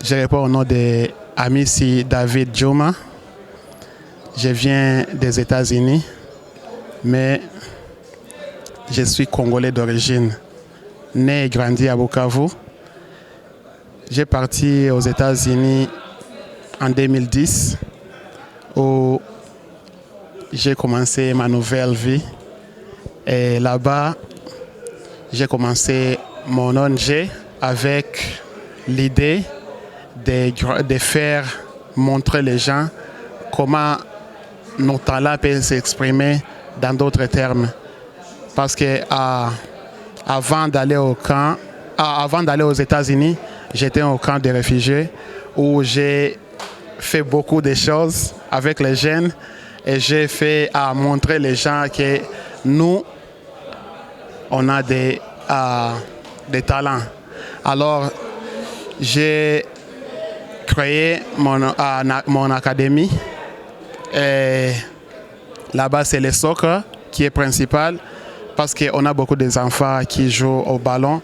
Je réponds au nom de Amici David Juma. Je viens des États-Unis, mais je suis congolais d'origine, né et grandi à Bukavu. J'ai parti aux États-Unis en 2010 où j'ai commencé ma nouvelle vie. Et là-bas, j'ai commencé mon ONG avec l'idée de faire montrer les gens comment nos talents peuvent s'exprimer dans d'autres termes. Parce que avant d'aller au camp, avant d'aller aux États-Unis, j'étais au camp des réfugiés où j'ai fait beaucoup de choses avec les jeunes et j'ai fait montrer les gens que nous, on a des talents. Alors, j'ai créé mon académie. Et là-bas, c'est le soccer qui est principal parce qu'on a beaucoup d'enfants qui jouent au ballon.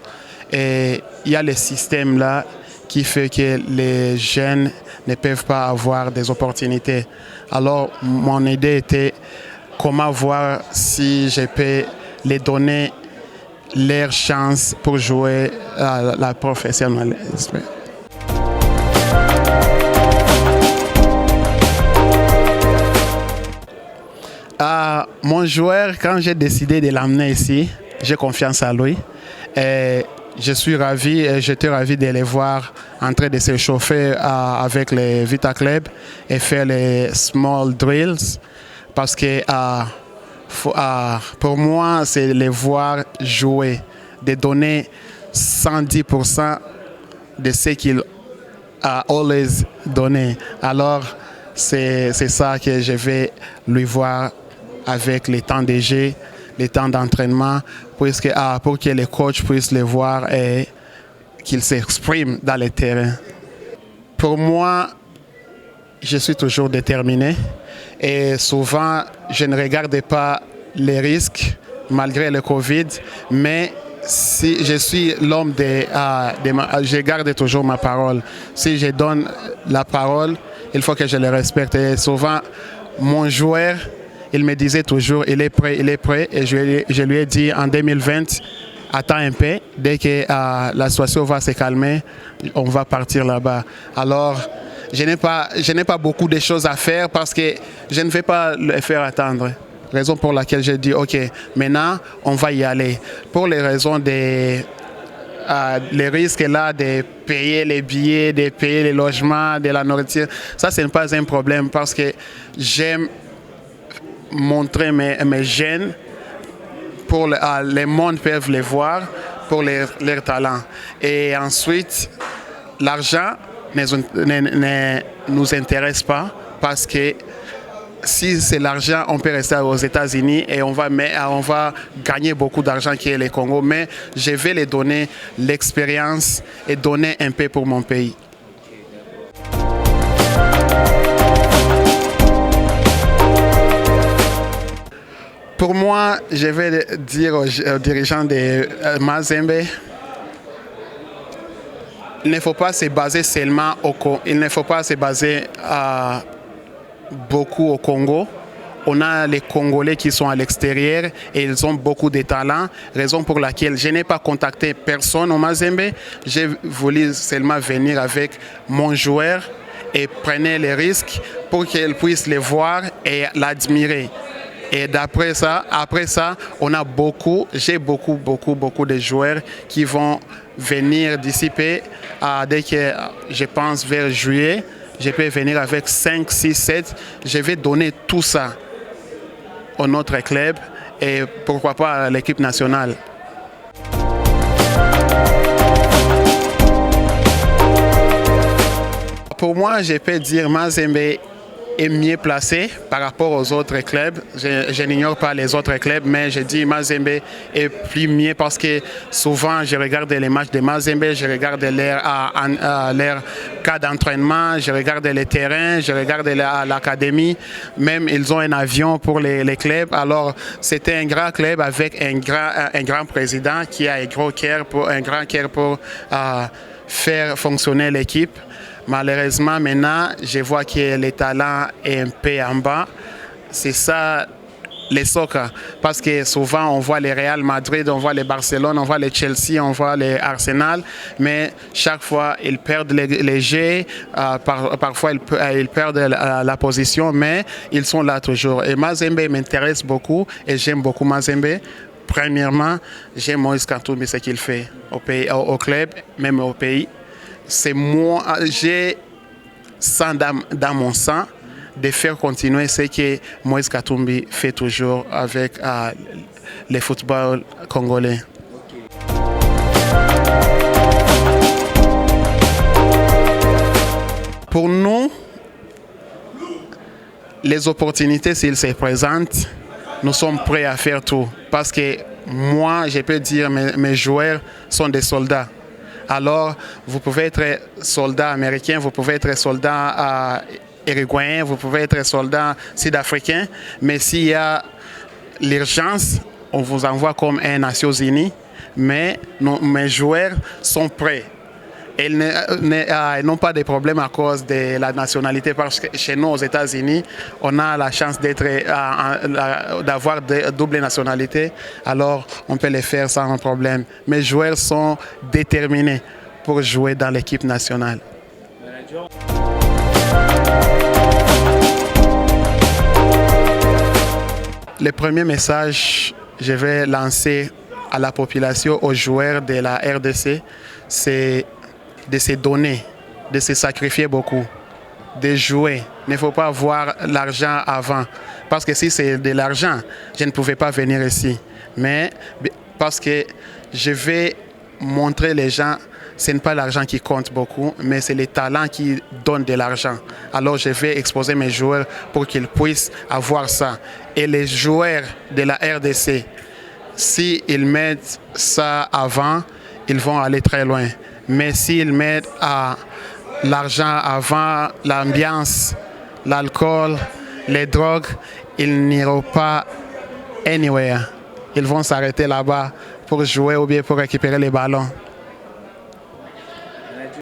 Et il y a le système là qui fait que les jeunes ne peuvent pas avoir des opportunités. Alors, mon idée était comment voir si je peux les donner leur chance pour jouer à la professionnalisme. Mon joueur, quand j'ai décidé de l'amener ici, j'ai confiance à lui. Et je suis ravi et j'étais ravi de les voir en train de se chauffer avec les Vita Club et faire les small drills. Parce que pour moi, c'est les voir jouer, de donner 110% de ce qu'il a always donné. Alors, c'est ça que je vais lui voir avec les temps de jeu, les temps d'entraînement, pour que les coachs puissent les voir et qu'ils s'expriment dans les terrains. Pour moi, je suis toujours déterminé et souvent, je ne regarde pas les risques malgré le Covid, mais si je suis l'homme je garde toujours ma parole. Si je donne la parole, il faut que je le respecte. Et souvent, mon joueur, il me disait toujours, il est prêt. Et je lui ai dit en 2020, attends un peu, dès que la situation va se calmer, on va partir là-bas. Alors, je n'ai pas beaucoup de choses à faire parce que je ne vais pas le faire attendre. Raison pour laquelle j'ai dit, OK, maintenant, on va y aller. Pour les raisons les risques là de payer les billets, de payer les logements, de la nourriture, ça, ce n'est pas un problème parce que j'aime montrer mes jeunes pour les mondes peuvent les voir pour leurs talents. Et ensuite, l'argent ne nous intéresse pas parce que si c'est l'argent, on peut rester aux États-Unis et on va gagner beaucoup d'argent qui est le Congo. Mais je vais les donner l'expérience et donner un peu pour mon pays. Pour moi, je vais dire aux dirigeants de Mazembe, il ne faut pas se baser seulement beaucoup au Congo. On a les Congolais qui sont à l'extérieur et ils ont beaucoup de talents, raison pour laquelle je n'ai pas contacté personne au Mazembe. J'ai voulu seulement venir avec mon joueur et prendre les risques pour qu'ils puissent les voir et l'admirer. Et après ça, j'ai beaucoup de joueurs qui vont venir d'ici dès que je pense vers juillet. Je peux venir avec 5, 6, 7. Je vais donner tout ça à notre club et pourquoi pas à l'équipe nationale. Pour moi, je peux dire Mazembe est mieux placé par rapport aux autres clubs. Je n'ignore pas les autres clubs, mais je dis Mazembe est plus mieux parce que souvent je regarde les matchs de Mazembe, je regarde leur cas d'entraînement, je regarde les terrains, je regarde l'académie. Même ils ont un avion pour les clubs. Alors c'était un grand club avec un grand président qui a un grand cœur pour faire fonctionner l'équipe. Malheureusement, maintenant, je vois que le talent est un peu en bas. C'est ça, les soccer. Parce que souvent, on voit les Real Madrid, on voit les Barcelone, on voit les Chelsea, on voit les Arsenal. Mais chaque fois, ils perdent les jeux. Parfois, ils perdent la position, mais ils sont là toujours. Et Mazembe m'intéresse beaucoup et j'aime beaucoup Mazembe. Premièrement, j'aime Moïse Katumbi, ce qu'il fait au club, même au pays. C'est moi, j'ai ça dans mon sang de faire continuer ce que Moïse Katumbi fait toujours avec le football congolais. Pour nous, les opportunités, s'ils se présentent, nous sommes prêts à faire tout. Parce que moi, je peux dire, mes joueurs sont des soldats. Alors, vous pouvez être soldat américain, vous pouvez être soldat uruguayen, vous pouvez être soldat sud-africain, mais s'il y a l'urgence, on vous envoie comme un Nations Unies, mais mes joueurs sont prêts. Ils n'ont pas de problème à cause de la nationalité parce que chez nous aux États-Unis, on a la chance d'avoir double nationalité, alors on peut le faire sans problème. Mes joueurs sont déterminés pour jouer dans l'équipe nationale. Le premier message que je vais lancer à la population, aux joueurs de la RDC, c'est de se donner, de se sacrifier beaucoup, de jouer. Il ne faut pas voir l'argent avant. Parce que si c'est de l'argent, je ne pouvais pas venir ici. Mais parce que je vais montrer les gens, ce n'est pas l'argent qui compte beaucoup, mais c'est les talents qui donnent de l'argent. Alors je vais exposer mes joueurs pour qu'ils puissent avoir ça. Et les joueurs de la RDC, s'ils mettent ça avant, ils vont aller très loin. Mais s'ils mettent l'argent avant l'ambiance, l'alcool, les drogues, ils n'iront pas anywhere. Ils vont s'arrêter là-bas pour jouer ou bien pour récupérer les ballons.